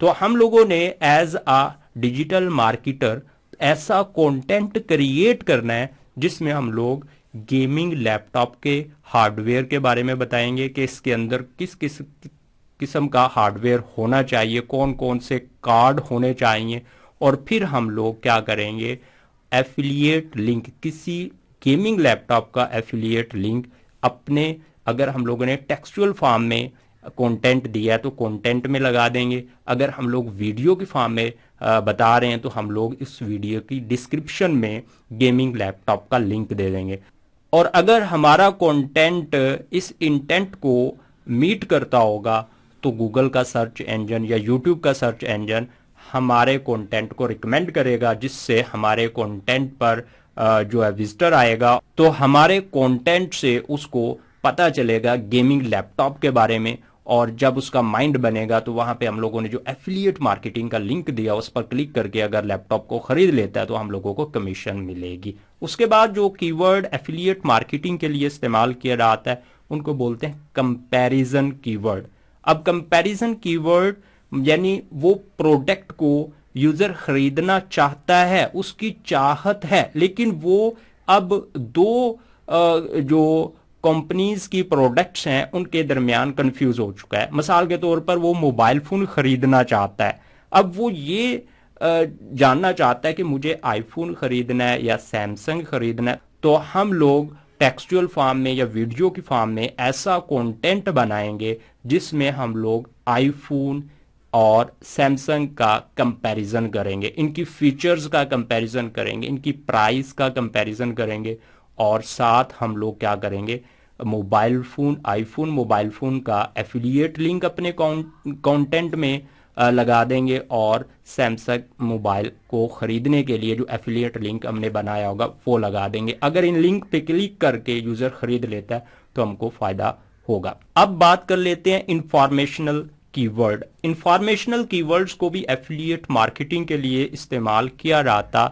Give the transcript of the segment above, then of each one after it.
تو ہم لوگوں نے ایز اے ڈیجیٹل مارکیٹر ایسا کنٹینٹ کریٹ کرنا ہے جس میں ہم لوگ گیمنگ لیپ ٹاپ کے ہارڈ ویئر کے بارے میں بتائیں گے کہ اس کے اندر کس قسم کا ہارڈ ویئر ہونا چاہیے، کون کون سے کارڈ ہونے چاہیے، اور پھر ہم لوگ کیا کریں گے، ایفیلیٹ لنک، کسی گیمنگ لیپ ٹاپ کا ایفیلیٹ لنک اپنے، اگر ہم لوگوں نے ٹیکسچوئل فارم میں کانٹینٹ دیا ہے تو کانٹینٹ میں لگا دیں گے، اگر ہم لوگ ویڈیو کی فارم میں بتا رہے ہیں تو ہم لوگ اس ویڈیو کی ڈسکرپشن میں گیمنگ لیپ ٹاپ کا لنک دے دیں گے۔ اور اگر ہمارا کانٹینٹ اس انٹینٹ کو میٹ کرتا ہوگا تو گوگل کا سرچ انجن یا یوٹیوب کا سرچ انجن ہمارے کانٹینٹ کو ریکمینڈ کرے گا، جس سے ہمارے کانٹینٹ پر جو ہے وزٹر آئے گا تو ہمارے کانٹینٹ سے اس کو پتا چلے گا گیمنگ لیپ ٹاپ کے بارے میں، اور جب اس کا مائنڈ بنے گا تو وہاں پہ ہم لوگوں نے جو ایفیلیٹ مارکیٹنگ کا لنک دیا اس پر کلک کر کے اگر لیپ ٹاپ کو خرید لیتا ہے تو ہم لوگوں کو کمیشن ملے گی۔ اس کے بعد جو کی ورڈ ایفیلیٹ مارکیٹنگ کے لیے استعمال کیا جاتا ہے ان کو بولتے ہیں کمپیریزن کی ورڈ۔ اب کمپیریزن کی ورڈ یعنی وہ پروڈکٹ کو یوزر خریدنا چاہتا ہے، اس کی چاہت ہے، لیکن وہ اب دو جو کمپنیز کی پروڈکٹس ہیں ان کے درمیان کنفیوز ہو چکا ہے۔ مثال کے طور پر وہ موبائل فون خریدنا چاہتا ہے، اب وہ یہ جاننا چاہتا ہے کہ مجھے آئی فون خریدنا ہے یا سیمسنگ خریدنا ہے، تو ہم لوگ ٹیکسچوئل فارم میں یا ویڈیو کی فارم میں ایسا کانٹینٹ بنائیں گے جس میں ہم لوگ آئی فون اور سیمسنگ کا کمپیریزن کریں گے، ان کی فیچرز کا کمپیریزن کریں گے، ان کی پرائس کا کمپیریزن کریں گے، اور ساتھ ہم لوگ کیا کریں گے، موبائل فون، آئی فون موبائل فون کا ایفیلیٹ لنک اپنے کانٹینٹ میں لگا دیں گے، اور سیمسنگ موبائل کو خریدنے کے لیے جو ایفیلیٹ لنک ہم نے بنایا ہوگا وہ لگا دیں گے۔ اگر ان لنک پہ کلک کر کے یوزر خرید لیتا ہے تو ہم کو فائدہ ہوگا۔ اب بات کر لیتے ہیں انفارمیشنل کی ورڈ۔ انفارمیشنل کی ورڈز کو بھی ایفیلیٹ مارکیٹنگ کے لیے استعمال کیا جاتا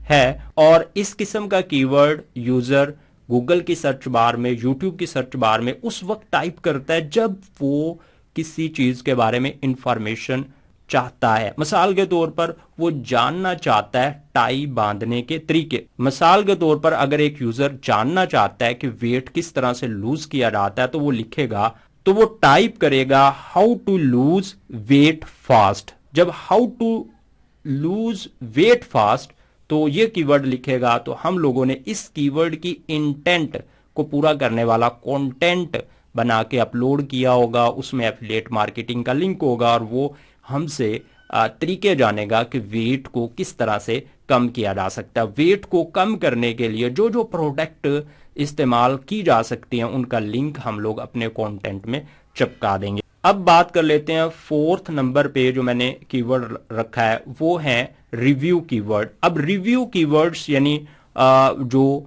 ہے، اور اس قسم کا کی ورڈ یوزر گوگل کی سرچ بار میں، یوٹیوب کی سرچ بار میں اس وقت ٹائپ کرتا ہے جب وہ کسی چیز کے بارے میں انفارمیشن چاہتا ہے۔ مثال کے طور پر وہ جاننا چاہتا ہے ٹائی باندھنے کے طریقے۔ مثال کے طور پر اگر ایک یوزر جاننا چاہتا ہے کہ ویٹ کس طرح سے لوز کیا جاتا ہے تو وہ لکھے گا، تو وہ ٹائپ کرے گا how to lose weight fast. جب how to lose weight fast تو یہ کی ورڈ لکھے گا تو ہم لوگوں نے اس کی ورڈ کی انٹینٹ کو پورا کرنے والا کانٹینٹ بنا کے اپلوڈ کیا ہوگا، اس میں ایفیلیٹ مارکیٹنگ کا لنک ہوگا، اور وہ ہم سے طریقے جانے گا کہ ویٹ کو کس طرح سے کم کیا جا سکتا ہے۔ ویٹ کو کم کرنے کے لیے جو جو پروڈکٹ استعمال کی جا سکتی ہیں ان کا لنک ہم لوگ اپنے کانٹینٹ میں چپکا دیں گے۔ اب بات کر لیتے ہیں فورتھ نمبر پہ جو میں نے کی ورڈ رکھا ہے وہ ہے ریویو کی ورڈ۔ اب ریویو کی ورڈز یعنی جو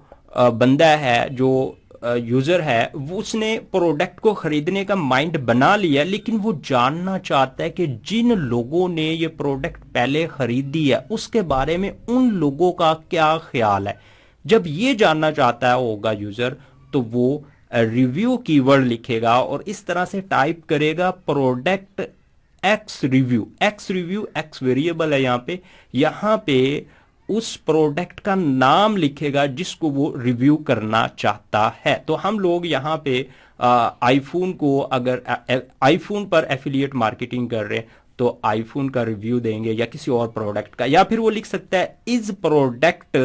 بندہ ہے، جو یوزر ہے، وہ اس نے پروڈکٹ کو خریدنے کا مائنڈ بنا لیا، لیکن وہ جاننا چاہتا ہے کہ جن لوگوں نے یہ پروڈکٹ پہلے خریدی ہے اس کے بارے میں ان لوگوں کا کیا خیال ہے۔ جب یہ جاننا چاہتا ہوگا یوزر تو وہ ریویو کی ورڈ لکھے گا اور اس طرح سے ٹائپ کرے گا product X review. X review X variable ہے یہاں پہ اس پروڈکٹ کا نام لکھے گا جس کو وہ ریویو کرنا چاہتا ہے۔ تو ہم لوگ یہاں پہ آئی فون کو، اگر آئی فون پر ایفیلیٹ مارکیٹنگ کر رہے ہیں تو آئی فون کا ریویو دیں گے یا کسی اور پروڈکٹ کا، یا پھر وہ لکھ سکتا ہے is product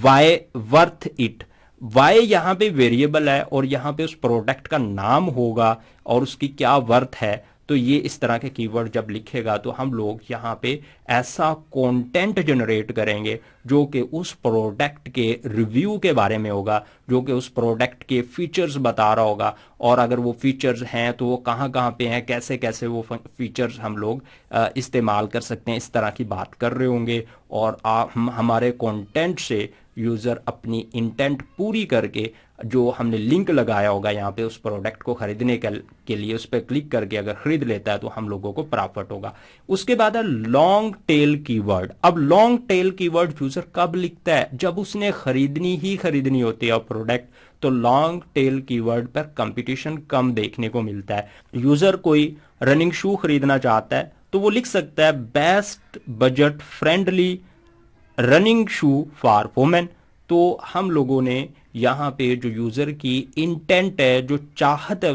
why worth it. Why یہاں پہ ویریبل ہے اور یہاں پہ اس پروڈکٹ کا نام ہوگا اور اس کی کیا ورتھ ہے۔ تو یہ اس طرح کے کی ورڈ جب لکھے گا تو ہم لوگ یہاں پہ ایسا کانٹینٹ جنریٹ کریں گے جو کہ اس پروڈکٹ کے ریویو کے بارے میں ہوگا، جو کہ اس پروڈکٹ کے فیچرز بتا رہا ہوگا، اور اگر وہ فیچرز ہیں تو وہ کہاں کہاں پہ ہیں، کیسے کیسے وہ فیچرز ہم لوگ استعمال کر سکتے ہیں، اس طرح کی بات کر رہے ہوں گے، اور ہمارے کانٹینٹ سے یوزر اپنی انٹینٹ پوری کر کے جو ہم نے لنک لگایا ہوگا یہاں پہ اس پروڈکٹ کو خریدنے کے لیے اس پہ کلک کر کے اگر خرید لیتا ہے تو ہم لوگوں کو پرافٹ ہوگا۔ اس کے بعد ہے لانگ ٹیل کی ورڈ۔ اب لانگ ٹیل کی ورڈ یوزر کب لکھتا ہے؟ جب اس نے خریدنی ہوتی ہے پروڈکٹ، تو لانگ ٹیل کی ورڈ پر کمپٹیشن کم دیکھنے کو ملتا ہے۔ یوزر کوئی رننگ شو خریدنا چاہتا ہے تو وہ لکھ سکتا ہے best budget friendly running shoe for women. تو ہم لوگوں نے یہاں پہ جو یوزر کی انٹینٹ ہے، جو چاہت ہے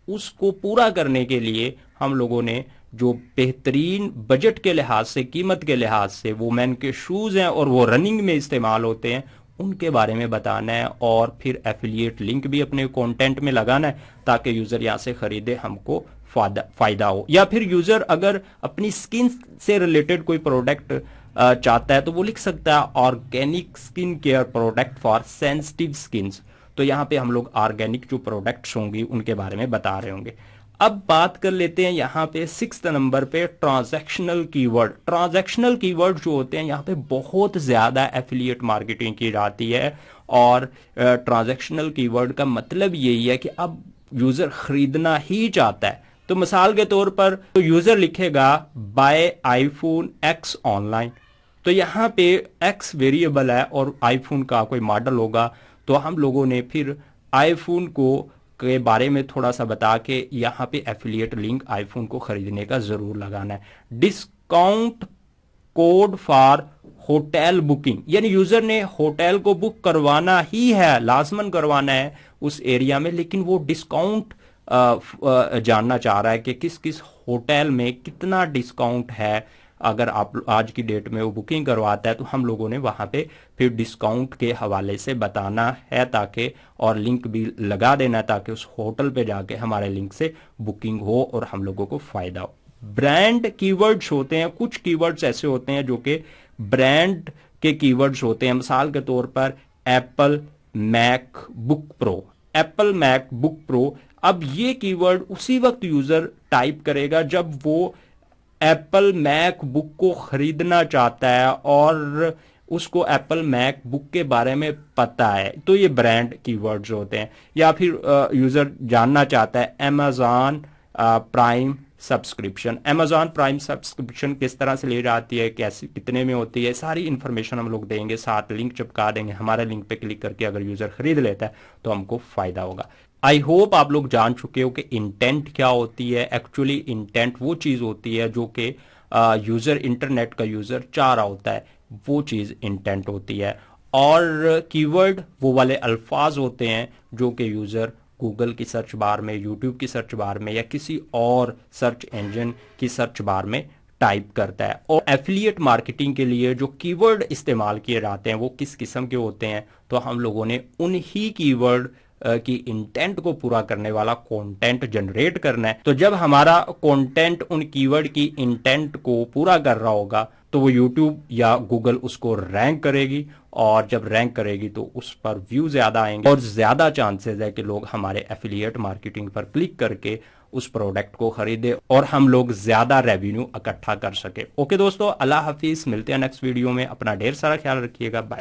اس کو پورا کرنے کے لیے ہم لوگوں نے جو بہترین بجٹ کے لحاظ سے، قیمت کے لحاظ سے وومین کے شوز ہیں اور وہ رننگ میں استعمال ہوتے ہیں، ان کے بارے میں بتانا ہے، اور پھر ایفیلیٹ لنک بھی اپنے کانٹینٹ میں لگانا ہے تاکہ یوزر یہاں سے خریدے، ہم کو فائدہ ہو. یا پھر یوزر اگر اپنی سکن سے ریلیٹڈ کوئی پروڈکٹ چاہتا ہے تو وہ لکھ سکتا ہے آرگینک سکن care product for sensitive skills. تو یہاں پہ ہم لوگ آرگینک جو پروڈکٹس ہوں گی ان کے بارے میں بتا رہے ہوں گے. اب بات کر لیتے ہیں یہاں پہ 6 نمبر پہ ٹرانزیکشنل کی ورڈ. ٹرانزیکشنل کی ورڈ جو ہوتے ہیں یہاں پہ بہت زیادہ ایفیلیٹ مارکیٹنگ کی جاتی ہے، اور ٹرانزیکشنل کی ورڈ کا مطلب یہی ہے کہ اب یوزر خریدنا ہی چاہتا ہے. تو مثال کے طور پر یوزر لکھے گا by iPhone X online. تو یہاں پہ ایکس ویریبل ہے اور آئی فون کا کوئی ماڈل ہوگا، تو ہم لوگوں نے پھر آئی فون کے بارے میں تھوڑا سا بتا کے یہاں پہ ایفیلیٹ لنک آئی فون کو خریدنے کا ضرور لگانا ہے. Discount code for hotel booking, یعنی یوزر نے ہوٹل کو بک کروانا ہی ہے، لازمن کروانا ہے اس ایریا میں، لیکن وہ ڈسکاؤنٹ جاننا چاہ رہا ہے کہ کس کس ہوٹل میں کتنا ڈسکاؤنٹ ہے. اگر آپ آج کی ڈیٹ میں وہ بکنگ کرواتا ہے تو ہم لوگوں نے وہاں پہ پھر ڈسکاؤنٹ کے حوالے سے بتانا ہے تاکہ، اور لنک بھی لگا دینا ہے تاکہ اس ہوٹل پہ جا کے ہمارے لنک سے بکنگ ہو اور ہم لوگوں کو فائدہ ہو. برانڈ کی ورڈز ہوتے ہیں، کچھ کی ورڈز ایسے ہوتے ہیں جو کہ برانڈ کے کی ورڈز ہوتے ہیں. مثال کے طور پر ایپل میک بک پرو، ایپل میک بک پرو. اب یہ کی ورڈ اسی وقت یوزر ٹائپ کرے گا جب وہ ایپل میک بک کو خریدنا چاہتا ہے اور اس کو ایپل میک بک کے بارے میں پتا ہے، تو یہ برانڈ کی ورڈز ہوتے ہیں. یا پھر یوزر جاننا چاہتا ہے Amazon prime subscription. Amazon prime subscription کس طرح سے لے جاتی ہے، کیسے، کتنے میں ہوتی ہے، ساری انفارمیشن ہم لوگ دیں گے، ساتھ لنک چپکا دیں گے. ہمارے لنک پہ کلک کر کے اگر یوزر خرید لیتا ہے تو ہم کو فائدہ ہوگا. آئی ہوپ آپ لوگ جان چکے ہو کہ انٹینٹ کیا ہوتی ہے. ایکچولی انٹینٹ وہ چیز ہوتی ہے جو کہ یوزر، انٹرنیٹ کا یوزر چاہ رہا ہوتا ہے، وہ چیز انٹینٹ ہوتی ہے. اور کی ورڈ وہ والے الفاظ ہوتے ہیں جو کہ یوزر گوگل کی سرچ بار میں، یوٹیوب کی سرچ بار میں یا کسی اور سرچ انجن کی سرچ بار میں ٹائپ کرتا ہے. اور ایفیلیٹ مارکیٹنگ کے لیے جو کی ورڈ استعمال کیے جاتے ہیں وہ کس قسم کے ہوتے ہیں، تو ہم لوگوں نے انہی کی ورڈ کی انٹینٹ کو پورا کرنے والا کانٹینٹ جنریٹ کرنا ہے. تو جب ہمارا کانٹینٹ ان کی ورڈ کی انٹینٹ کو پورا کر رہا ہوگا تو وہ یوٹیوب یا گوگل اس کو رینک کرے گی، اور جب رینک کرے گی تو اس پر ویو زیادہ آئیں گے اور زیادہ چانسز ہے کہ لوگ ہمارے ایفیلیٹ مارکیٹنگ پر کلک کر کے اس پروڈکٹ کو خریدے اور ہم لوگ زیادہ ریونیو اکٹھا کر سکے. اوکے دوستو، اللہ حافظ، ملتے ہیں نیکسٹ ویڈیو میں. اپنا ڈھیر سارا خیال رکھیے گا. بائے.